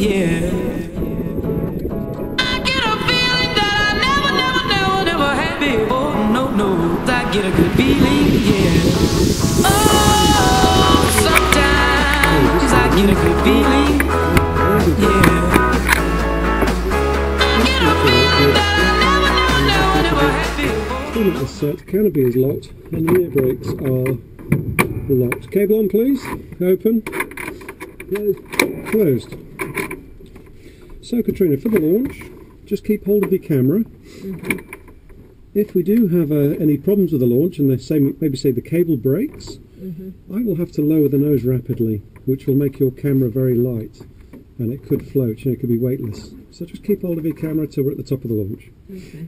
yeah. I get a feeling that I never had before. No, I get a good feeling, yeah. Oh, sometimes I get a good feeling, yeah. I get a feeling that I never had before. Unit is set, canopy is locked, and the air brakes are locked. Cable on, please. Open. Closed. So, Katerina, for the launch, just keep hold of your camera. If we do have any problems with the launch, and maybe say the cable breaks, I will have to lower the nose rapidly, which will make your camera very light, and it could float, it could be weightless. So just keep hold of your camera till we're at the top of the launch. Okay.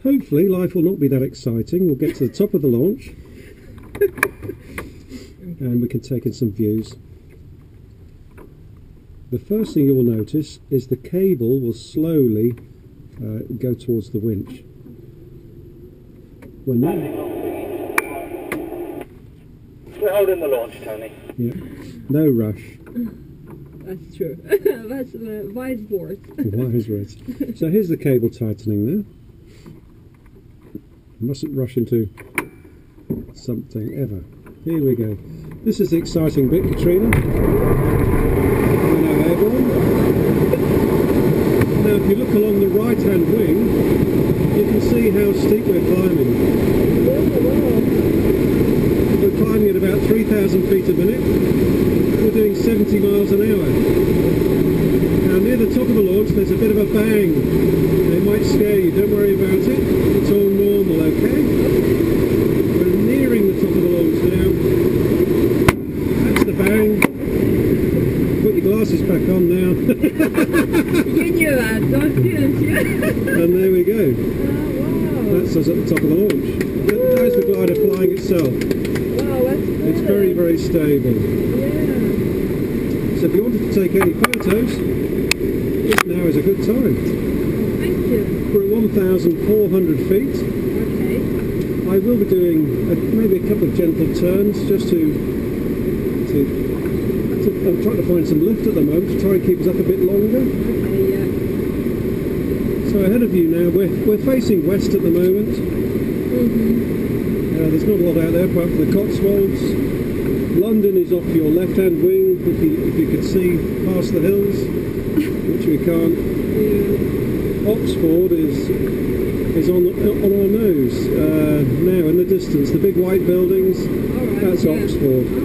Hopefully life will not be that exciting. We'll get to the top of the launch and we can take in some views. The first thing you will notice is the cable will slowly go towards the winch. We're holding the launch, Tony. Yeah, no rush. That's true. That's wise words. Wise words. So here's the cable tightening now. Mustn't rush into something ever. Here we go. This is the exciting bit, Katerina. Now if you look along the right hand wing, you can see how steep we're climbing. We're climbing at about 3,000 feet a minute. We're doing 70 miles an hour. Now near the top of the launch there's a bit of a bang. It might scare you, don't worry about it. It's all normal, okay? We're nearing the top of the launch now. That's the bang. Put your glasses back on now. You knew that, didn't you? And there we go. Wow. That's us at the top of the launch. How's the glider flying itself? Wow, that's good. It's very, very stable. Yeah. So if you wanted to take any photos, now is a good time. Thank you. We're at 1,400 feet. Okay. I will be doing maybe a couple of gentle turns just to I'm trying to find some lift at the moment to try and keep us up a bit longer. Okay, yeah. So ahead of you now, we're facing west at the moment. There's not a lot out there apart from the Cotswolds. London is off your left-hand wing, if you could see past the hills, which we can't. Yeah. Oxford is on our nose now in the distance. The big white buildings, Right, that's yeah. Oxford. Oh,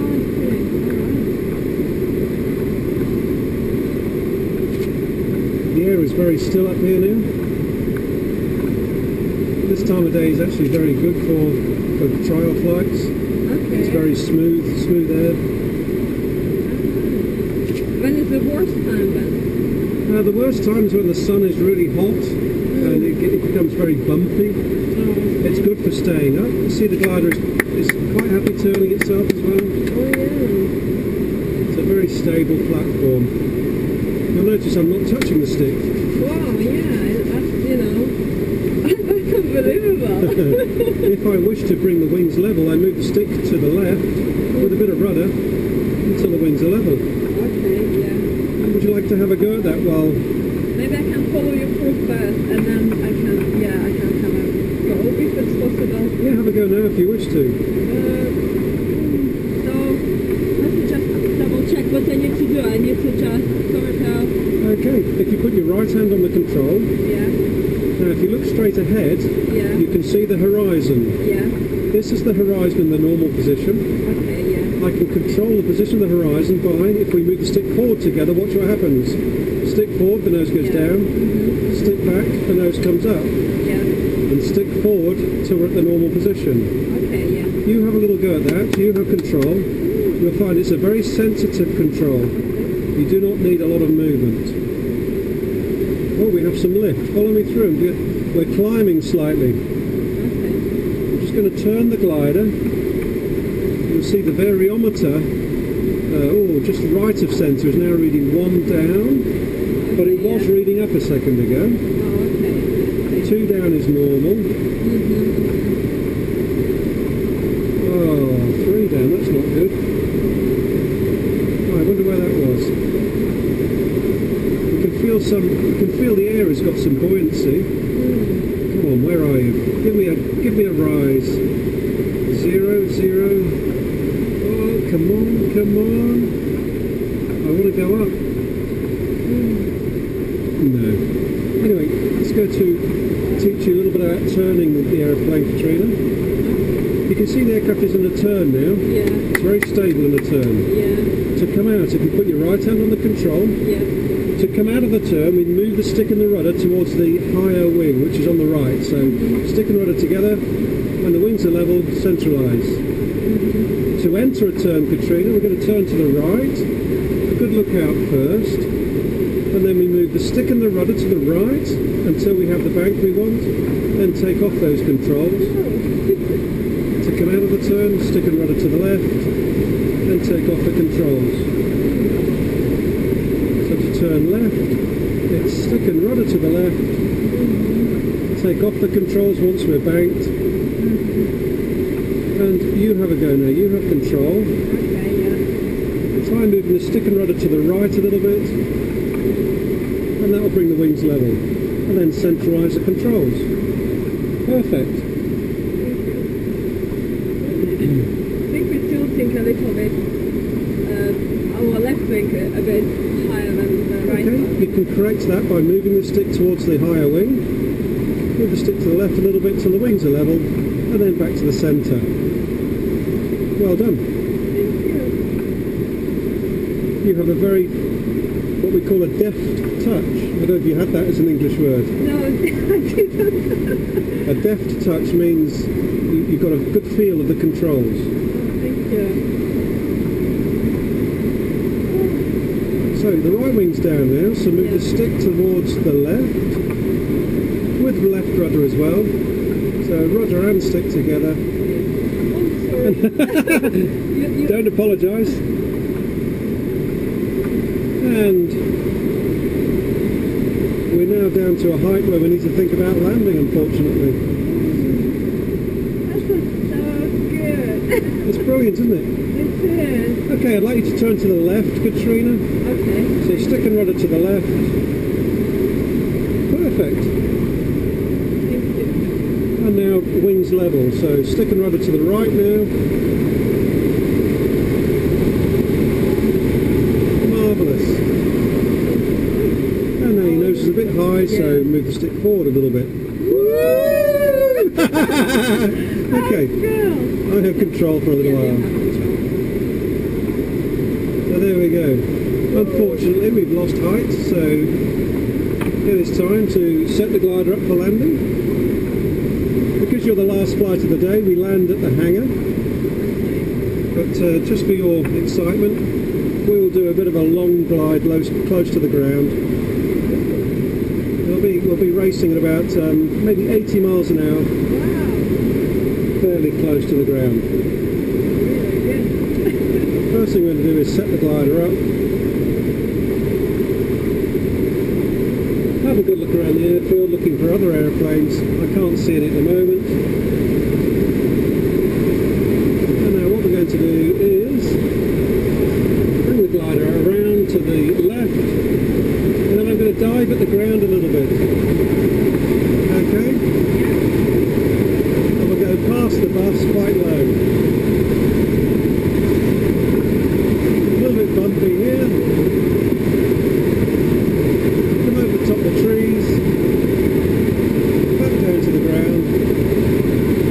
I The air is very still up here now. This time of day is actually very good for trial flights. Okay. It's very smooth air. When is the worst time then? The worst time is when the sun is really hot and it becomes very bumpy. It's good for staying up. You see the glider is quite happy turning itself as well. Oh yeah. It's a very stable platform. You'll notice I'm not touching the stick. Wow, yeah, that's, that's unbelievable. If I wish to bring the wings level, I move the stick to the left with a bit of rudder until the wings are level. Okay, yeah. Would you like to have a go at that while... Maybe I can follow you through first and then I can have a go if it's possible. Yeah, have a go now if you wish to. So, let me just double check what I need to do. I need to just sort out... Okay, if you put your right hand on the control, Yeah, now if you look straight ahead, yeah, you can see the horizon. yeah. This is the horizon in the normal position. Okay, yeah. I can control the position of the horizon by, if we move the stick forward together, watch what happens. Stick forward, the nose goes down. Stick back, the nose comes up. Yeah. And stick forward till we're at the normal position. Okay, yeah. You have a little go at that, you have control. You'll find it's a very sensitive control. You do not need a lot of movement. Oh, we have some lift. Follow me through. We're climbing slightly. Okay. I'm just going to turn the glider. You'll see the variometer, just right of centre is now reading 1 down, but it was reading up a second ago. Oh, okay. 2 down is normal. 3 down, that's not good. Oh, I wonder where that was. some, you can feel the air has got some buoyancy. Come on, where are you? Give me a rise. 0, 0. Oh, come on, come on. I want to go up. No. Anyway, let's go to teach you a little bit about turning the aeroplane, Katerina. You can see the aircraft is in a turn now. Yeah. It's very stable in a turn. Yeah. To come out, if you put your right hand on the control, Yeah. to come out of the turn, we move the stick and the rudder towards the higher wing, which is on the right. So stick and rudder together. When the wings are level, centralise. To enter a turn, Katerina, we're going to turn to the right. A good look out first. And then we move the stick and the rudder to the right until we have the bank we want. Then take off those controls. To come out of the turn, stick and rudder to the left. Then take off the controls. So to turn left, it's stick and rudder to the left. Take off the controls once we're banked. And you have a go now. You have control. Okay, yeah. Try moving the stick and rudder to the right a little bit. And that will bring the wings level. And then centralise the controls. Perfect. I think we're tilting a little bit, our left wing a bit higher than the right Okay, one. you can correct that by moving the stick towards the higher wing. Move the stick to the left a little bit till the wings are level, and then back to the centre. Well done. Thank you. You have a very, what we call a deft touch. I don't know if you had that as an English word. No, I didn't. A deft touch means you've got a good feel of the controls. Thank you. So the right wing's down now, so move the stick towards the left, with the left rudder as well. So rudder and stick together. Oh, sorry. Don't apologise. And we're now down to a height where we need to think about landing, unfortunately. That was so good. It's brilliant, isn't it? It is. Okay, I'd like you to turn to the left, Katerina. Okay. So stick and rudder to the left. Perfect. Thank you. And now wings level, so stick and rudder to the right now. Marvellous. And now your nose is a bit high, so move the stick forward a little bit. Okay, I have control for a little while. So there we go. Unfortunately we've lost height, so it is time to set the glider up for landing. Because you're the last flight of the day, we land at the hangar. But just for your excitement, we will do a bit of a long glide close to the ground. We'll be racing at about maybe 80 miles an hour, fairly close to the ground. First thing we're going to do is set the glider up. Have a good look around the airfield, looking for other aeroplanes. I can't see any at the moment. And now what we're going to do is bring the glider around to the left, and then I'm going to dive at the ground a little bit. Okay? And we'll go past the bus quite low. A little bit bumpy here. Come over the top of the trees. Back down to the ground.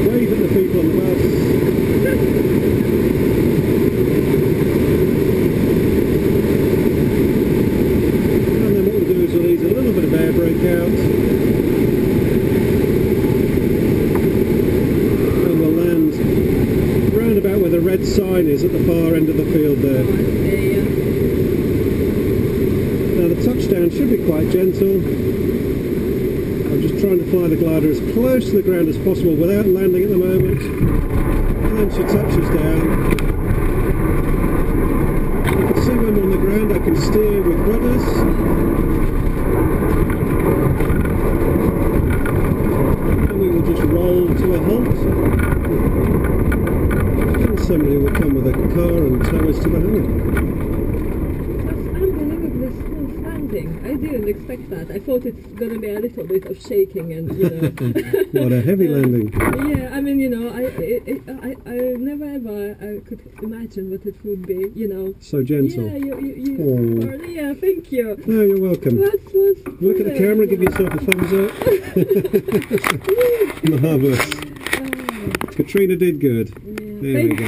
Wave at the people on the bus. And then what we'll do is we'll ease a little bit of air brake out. And we'll land round about where the red sign is at the far end of the field there. Now the touchdown should be quite gentle. I'm just trying to fly the glider as close to the ground as possible without landing at the moment. And then she touches down. You can see when I'm on the ground I can steer with rudders. And we will just roll to a halt. And somebody will come with a car and tow us to the hangar. That's unbelievably smooth landing. I didn't expect that. I thought it's gonna be a little bit of shaking and, you know. What a heavy landing. Yeah, I mean, you know, I never ever I could imagine what it would be, you know. So gentle. Yeah, Oh. yeah, thank you. No, you're welcome. That was Look at the camera, give yourself a thumbs up. Marvellous. Katerina did good. Yeah, There we thank go.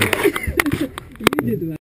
you. You did well.